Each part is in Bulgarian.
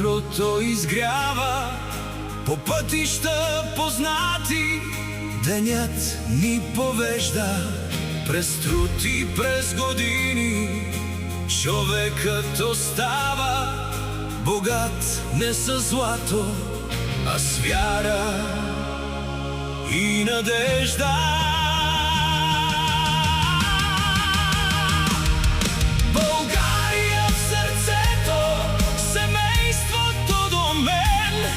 утрото изгрява по пътища познати. Денят ни повежда през труд и през години. Човекът остава богат не със злато, а с вяра и надежда. България в сърцето, семейството до мен,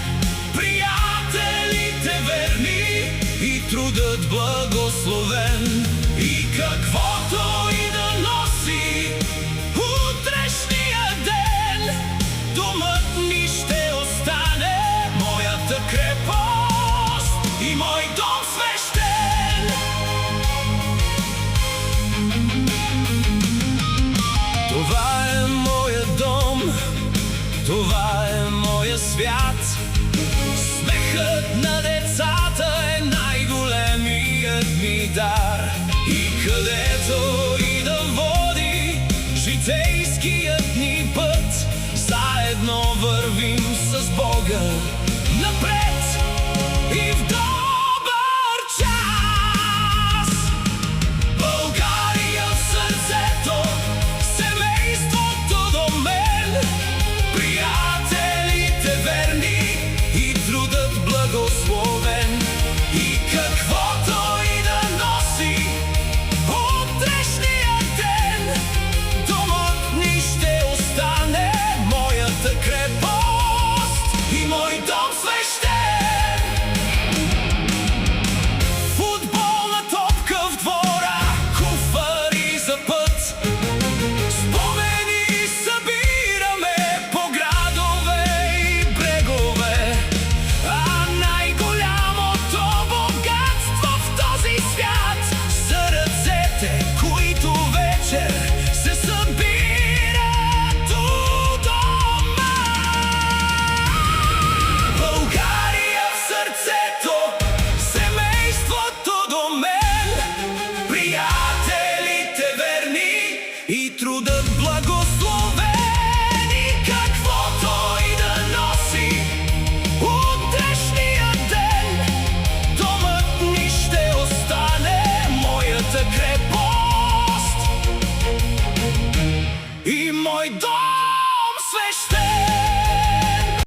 приятелите верни и трудът благословен. И каквото и да носи утрешния ден, домът ни ще остане моята крепост и мой дом свещен. Това е моя дом, това е моя свят. Смехът на децата е най-големият ми дар. И където